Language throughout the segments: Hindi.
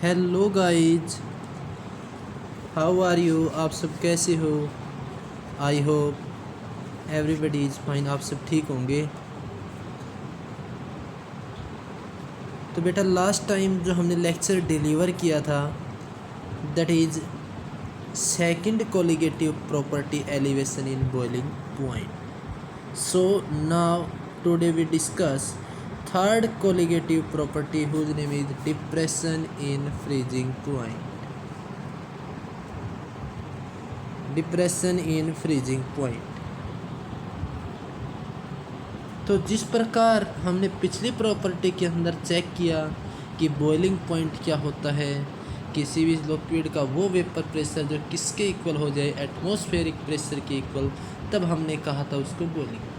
Hello guys, how are you. आप सब कैसे हो? I hope everybody is fine. आप सब ठीक होंगे। तो बेटा, लास्ट टाइम जो हमने लेक्चर डिलीवर किया था that is second colligative property elevation in boiling point. So now today we discuss third colligative property whose name is depression in freezing point. Depression in freezing point. तो जिस प्रकार हमने पिछली प्रॉपर्टी के अंदर चेक किया कि बॉइलिंग पॉइंट क्या होता है, किसी भी लिक्विड का वो वेपर प्रेशर जो किसके इक्वल हो जाए, एटमॉस्फेरिक प्रेशर के इक्वल, तब हमने कहा था उसको बॉइलिंग।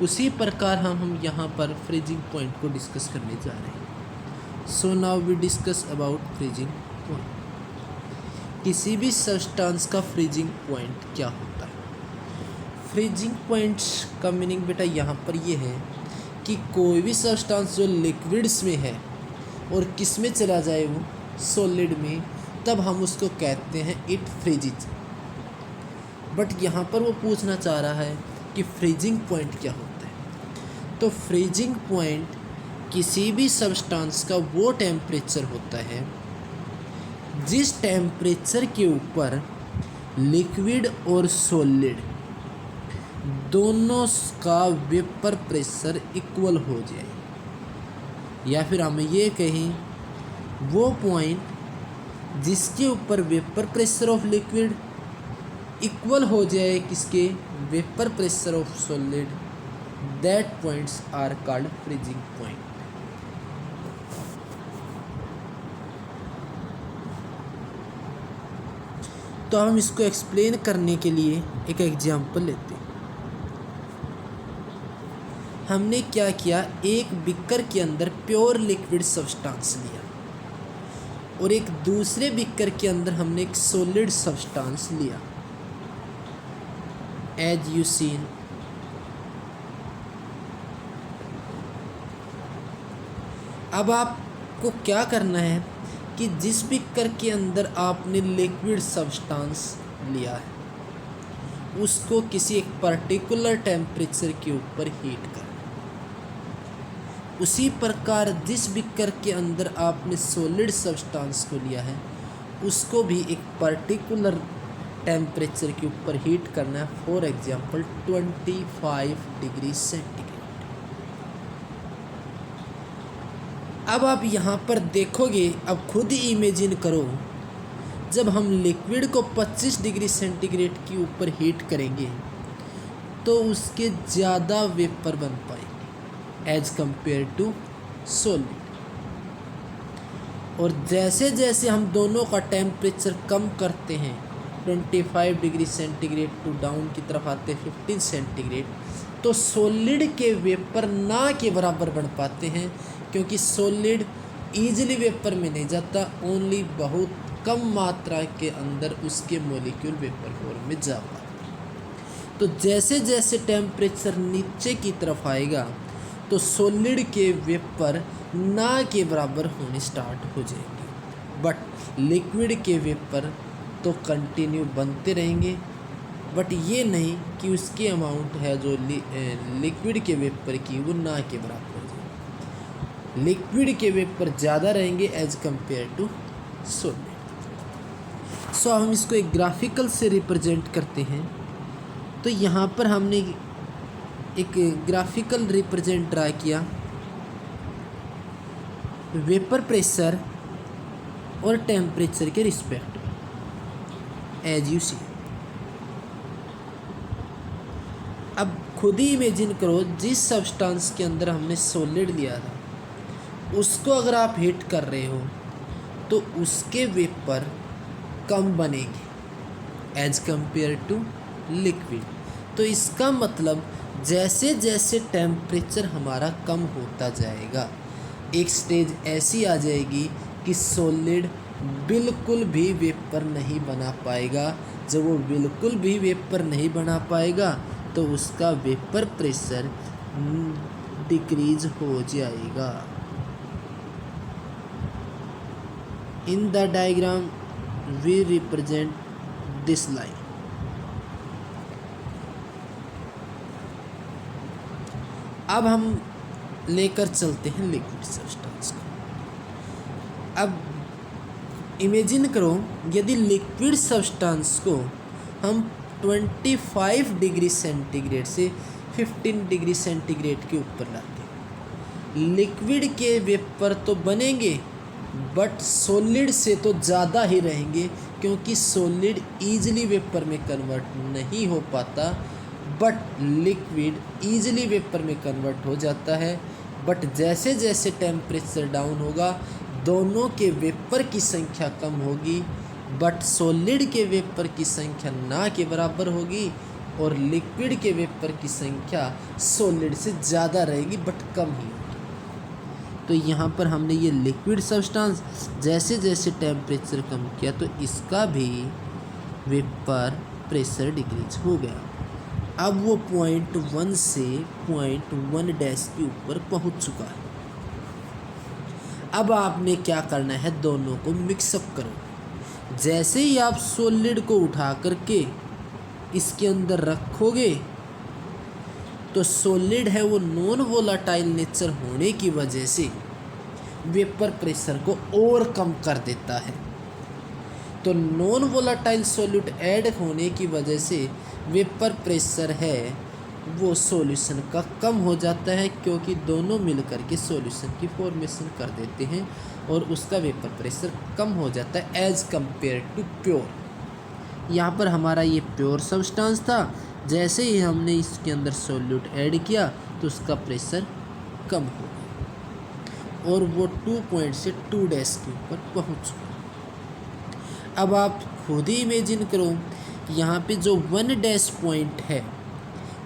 उसी प्रकार हम यहाँ पर फ्रीजिंग पॉइंट को डिस्कस करने जा रहे हैं। So now we discuss about freezing point. किसी भी सब्सटेंस का फ्रीजिंग पॉइंट क्या होता है? फ्रीजिंग पॉइंट्स का मीनिंग बेटा यहाँ पर ये है कि कोई भी सब्सटेंस जो लिक्विड्स में है और किस में चला जाए, वो सॉलिड में, तब हम उसको कहते हैं इट फ्रीजिज। बट यहाँ पर वो पूछना चाह रहा है कि फ्रीजिंग पॉइंट क्या होता है। तो फ्रीजिंग पॉइंट किसी भी सब्सटेंस का वो टेम्परेचर होता है जिस टेम्परेचर के ऊपर लिक्विड और सॉलिड दोनों का वेपर प्रेशर इक्वल हो जाए, या फिर हम ये कहें वो पॉइंट जिसके ऊपर vapour pressure of liquid equal हो जाए किसके, vapour pressure of solid, that points are called freezing point. तो हम इसको एक्सप्लेन करने के लिए एक एग्जाम्पल लेते हैं। हमने क्या किया, एक बिकर के अंदर प्योर लिक्विड सब्सटेंस लिया और एक दूसरे बिकर के अंदर हमने एक सॉलिड सब्सटेंस लिया, एज यू सीन। अब आपको क्या करना है कि जिस बिकर के अंदर आपने लिक्विड सब्सटेंस लिया है उसको किसी एक पर्टिकुलर टेम्परेचर के ऊपर हीट करना। उसी प्रकार जिस बिकर के अंदर आपने सॉलिड सब्सटेंस को लिया है उसको भी एक पर्टिकुलर टेम्परेचर के ऊपर हीट करना है, फॉर एग्जांपल 25 डिग्री सेंटीग्रेड। अब आप यहाँ पर देखोगे, अब खुद ही इमेजिन करो, जब हम लिक्विड को 25 डिग्री सेंटीग्रेड के ऊपर हीट करेंगे तो उसके ज़्यादा वेपर बन पाएंगे एज कंपेयर टू सॉलिड। और जैसे जैसे हम दोनों का टेम्परेचर कम करते हैं, 25 डिग्री सेंटीग्रेड टू डाउन की तरफ आते हैं 15 सेंटीग्रेड, तो सॉलिड के वेपर ना के बराबर बन पाते हैं, क्योंकि सॉलिड ईजिली वेपर में नहीं जाता, ओनली बहुत कम मात्रा के अंदर उसके मॉलिक्यूल वेपर फॉर्म में जा पाते। तो जैसे जैसे टेम्परेचर नीचे की तरफ आएगा तो सॉलिड के वेपर ना के बराबर होने स्टार्ट हो जाएंगे, बट लिक्विड के वेपर तो कंटिन्यू बनते रहेंगे। बट ये नहीं कि उसकी अमाउंट है जो लिक्विड के वेपर की वो ना के बराबर हो जाए, लिक्विड के वेपर ज़्यादा रहेंगे एज कंपेयर टू सॉलिड। सो हम इसको एक ग्राफिकल से रिप्रेजेंट करते हैं। तो यहाँ पर हमने एक ग्राफिकल रिप्रेजेंट ड्रा किया वेपर प्रेशर और टेम्परेचर के रिस्पेक्ट में, एज यू सी। अब खुद ही इमेजिन करो, जिस सब्सटेंस के अंदर हमने सॉलिड लिया था उसको अगर आप हीट कर रहे हो तो उसके वेपर कम बनेंगे एज कंपेयर टू लिक्विड। तो इसका मतलब जैसे जैसे टेम्परेचर हमारा कम होता जाएगा, एक स्टेज ऐसी आ जाएगी कि सॉलिड बिल्कुल भी वेपर नहीं बना पाएगा। जब वो बिल्कुल भी वेपर नहीं बना पाएगा तो उसका वेपर प्रेशर डिक्रीज हो जाएगा। In the diagram we represent this line. अब हम लेकर चलते हैं लिक्विड सब्सटेंस को। अब इमेजिन करो यदि लिक्विड सब्सटेंस को हम 25 डिग्री सेंटीग्रेड से 15 डिग्री सेंटीग्रेड के ऊपर लाते हैं, लिक्विड के वेपर तो बनेंगे बट सॉलिड से तो ज़्यादा ही रहेंगे, क्योंकि सॉलिड ईजिली वेपर में कन्वर्ट नहीं हो पाता, बट लिक्विड ईजिली वेपर में कन्वर्ट हो जाता है। बट जैसे जैसे टेम्परेचर डाउन होगा दोनों के वेपर की संख्या कम होगी, बट सॉलिड के वेपर की संख्या ना के बराबर होगी और लिक्विड के वेपर की संख्या सॉलिड से ज़्यादा रहेगी बट कम ही होगी। तो यहाँ पर हमने ये लिक्विड सब्सटेंस जैसे जैसे टेम्परेचर कम किया तो इसका भी वेपर प्रेशर डिक्रीज हो गया। अब वो 0.1 से 0.1 के ऊपर पहुँच चुका है। अब आपने क्या करना है, दोनों को मिक्सअप करो। जैसे ही आप सॉलिड को उठा करके इसके अंदर रखोगे तो सॉलिड है वो नॉन वोलाटाइल नेचर होने की वजह से वेपर प्रेशर को और कम कर देता है। तो नॉन वोलाटाइल सॉल्यूट ऐड होने की वजह से वेपर प्रेशर है वो सॉल्यूशन का कम हो जाता है, क्योंकि दोनों मिलकर के सॉल्यूशन की फॉर्मेशन कर देते हैं और उसका वेपर प्रेशर कम हो जाता है एज़ कम्पेयर टू प्योर। यहाँ पर हमारा ये प्योर सब्सटेंस था, जैसे ही हमने इसके अंदर सॉल्यूट ऐड किया तो उसका प्रेशर कम हो गया और वो 2 पॉइंट से 2 डैश के ऊपर पहुँच गया। अब आप खुद ही इमेजिन करो कि यहाँ पे जो 1 डैश पॉइंट है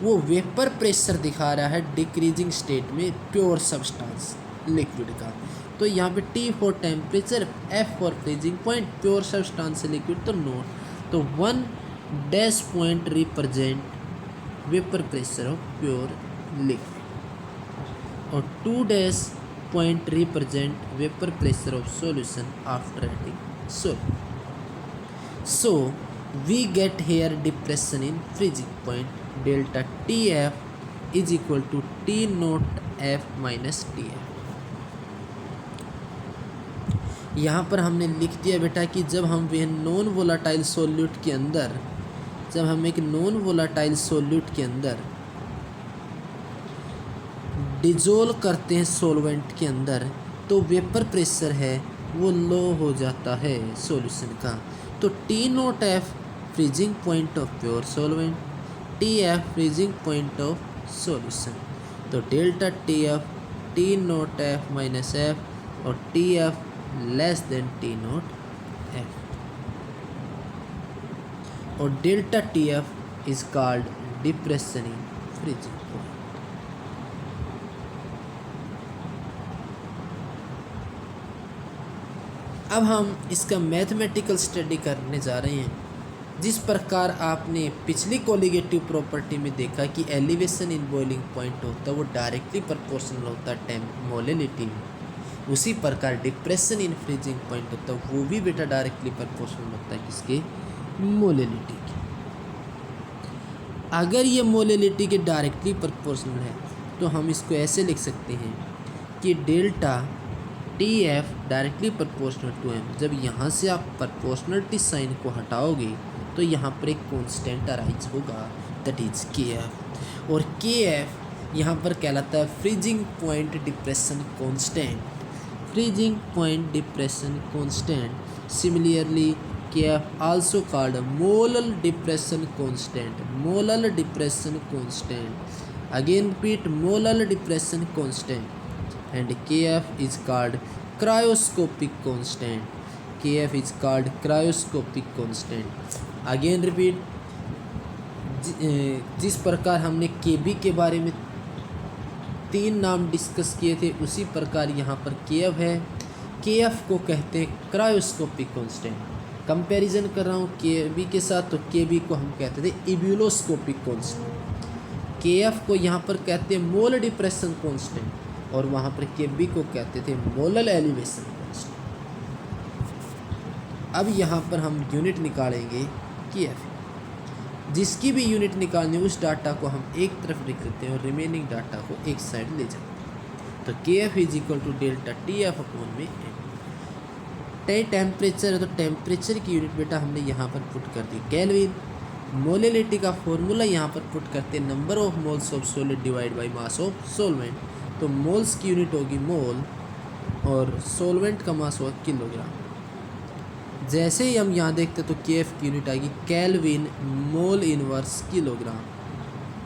वो वेपर प्रेशर दिखा रहा है डिक्रीजिंग स्टेट में प्योर सब्सटेंस लिक्विड का। तो यहाँ पे T for temperature, F for freezing point, pure substance liquid तो नोट। तो 1 dash point represent vapour pressure of pure liquid और 2 dash point represent vapour pressure of solution after adding solute. So we get here depression in freezing point, delta TF is equal to T naught F minus TF। यहाँ पर हमने लिख दिया बेटा कि जब हम वह नॉन वोलाटाइल सॉल्यूट के अंदर, जब हम एक नॉन वोलाटाइल सॉल्यूट के अंदर डिजोल्व करते हैं सॉल्वेंट के अंदर तो वेपर प्रेशर है वो लो हो जाता है सॉल्यूशन का। तो T note F freezing point of pure solvent, TF freezing point of solution. तो delta TF T note F minus F और TF less than T note F और delta TF is called depression in freezing point. अब हम इसका मैथमेटिकल स्टडी करने जा रहे हैं। जिस प्रकार आपने पिछली कोलिगेटिव प्रॉपर्टी में देखा कि एलिवेशन इन बॉइलिंग पॉइंट होता है वो डायरेक्टली प्रोपोर्शनल होता है मोलेलिटी में, उसी प्रकार डिप्रेशन इन फ्रीजिंग पॉइंट होता है वो भी बेटा डायरेक्टली प्रोपोर्शनल होता है किसके, मोलेलिटी के। अगर ये मोलेलिटी के डायरेक्टली प्रोपोर्शनल है तो हम इसको ऐसे लिख सकते हैं कि delta TF directly proportional to M। जब यहाँ से आप प्रोपोर्शनलिटी साइन को हटाओगे तो यहाँ पर एक कांस्टेंट अराइज होगा दैट इज KF और KF यहाँ पर कहलाता है freezing point depression constant, freezing point depression constant. Similarly KF also called molal depression constant, molal depression constant. Again repeat molal depression constant and KF is called cryoscopic constant, KF is called cryoscopic constant। again repeat, जिस प्रकार हमने KB के बारे में 3 नाम डिस्कस किए थे उसी प्रकार यहाँ पर KF है। KF को कहते हैं क्रायोस्कोपिक कांस्टेंट। कंपैरिजन कर रहा हूँ KB के साथ, तो KB को हम कहते थे इब्यूलोस्कोपिक कांस्टेंट, KF को यहाँ पर कहते हैं मोल डिप्रेशन कांस्टेंट और वहाँ पर KB को कहते थे मोलल एलिवेशन कांस्टेंट। अब यहाँ पर हम यूनिट निकालेंगे कि एफ, जिसकी भी यूनिट निकालनी उस डाटा को हम एक तरफ लिख देते हैं और रिमेनिंग डाटा को एक साइड ले जाते हैं। तो K F is equal to delta T F upon में एम। टेम्परेचर है तो टेम्परेचर की यूनिट बेटा हमने यहाँ पर पुट कर दी केल्विन। मोलिलिटी का फॉर्मूला यहाँ पर पुट करते number of moles of solid divide by mass of solvent. तो मोल्स की यूनिट होगी मोल और सोलवेंट का मास होगा किलोग्राम। जैसे ही हम यहाँ देखते तो के एफ की यूनिट आएगी केल्विन मोल इनवर्स किलोग्राम।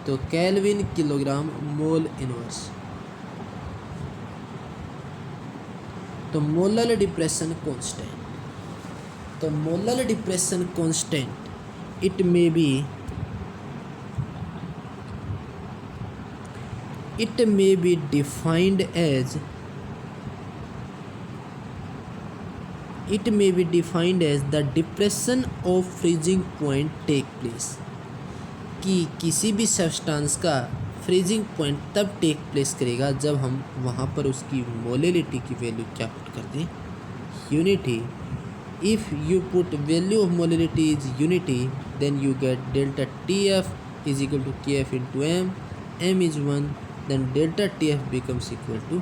तो केल्विन किलोग्राम मोल इनवर्स। तो मोलर डिप्रेशन कांस्टेंट, तो molar depression constant it may be defined as the depression of freezing point take place, कि किसी भी सब्सटेंस का फ्रीजिंग पॉइंट तब टेक प्लेस करेगा जब हम वहाँ पर उसकी मोलिलिटी की वैल्यू क्या पुट कर दें, unity. If you put value of molality is unity then you get delta T F is equal to K F into M, M is 1, then delta T F becomes equal to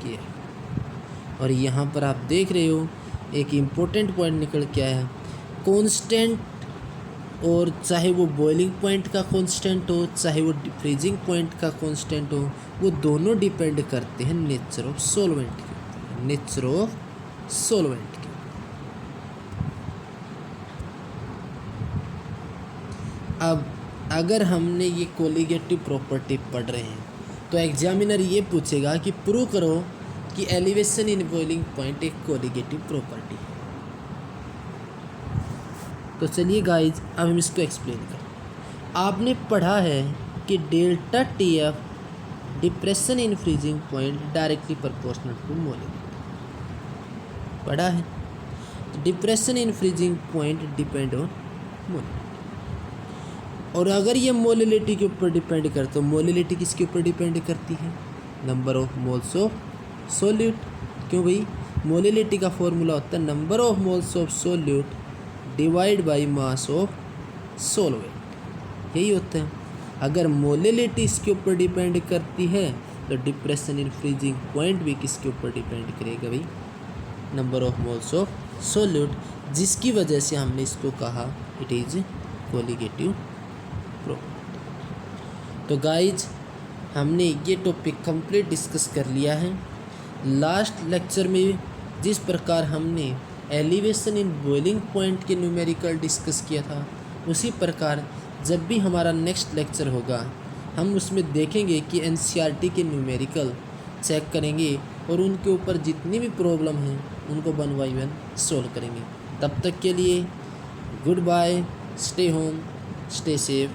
K F. और यहाँ पर आप देख रहे हो एक इम्पोर्टेंट पॉइंट निकल के आया, कांस्टेंट, और चाहे वो बॉइलिंग पॉइंट का कांस्टेंट हो चाहे वो फ्रीजिंग पॉइंट का कांस्टेंट हो, वो दोनों डिपेंड करते हैं नेचर ऑफ सॉल्वेंट के ऊपर, नेचर ऑफ सॉल्वेंट के। अब अगर हमने ये कोलिगेटिव प्रॉपर्टी पढ़ रहे हैं तो एग्जामिनर ये पूछेगा कि प्रूव करो कि एलिवेशन इन बॉइलिंग पॉइंट एक कोलिगेटिव प्रॉपर्टी है। तो चलिए गाइज अब हम इसको एक्सप्लेन करें। आपने पढ़ा है कि delta T F depression in freezing point directly proportional to molality, पढ़ा है। Depression in freezing point depend on molality, और अगर ये मोलिलिटी के ऊपर डिपेंड करता तो मोलिलिटी किसके ऊपर डिपेंड करती है, number of moles of solute. क्यों भाई, मोलिलिटी का फॉर्मूला होता है number of moles of solute divide by mass of solvent, यही होता है। अगर मोलिलिटी इसके ऊपर डिपेंड करती है तो डिप्रेशन इन फ्रीजिंग पॉइंट भी किसके ऊपर डिपेंड करेगा भाई, number of moles of solute, जिसकी वजह से हमने इसको कहा इट इज कोलिगेटिव प्रॉपर्टी। तो गाइज हमने ये टॉपिक कंप्लीट डिस्कस कर लिया है। लास्ट लेक्चर में जिस प्रकार हमने एलिवेशन इन बॉइलिंग पॉइंट के न्यूमेरिकल डिस्कस किया था, उसी प्रकार जब भी हमारा नेक्स्ट लेक्चर होगा हम उसमें देखेंगे कि एनसीईआरटी के न्यूमेरिकल चेक करेंगे और उनके ऊपर जितनी भी प्रॉब्लम हैं उनको 1 बाय 1 सॉल्व करेंगे। तब तक के लिए good bye, stay home, stay safe.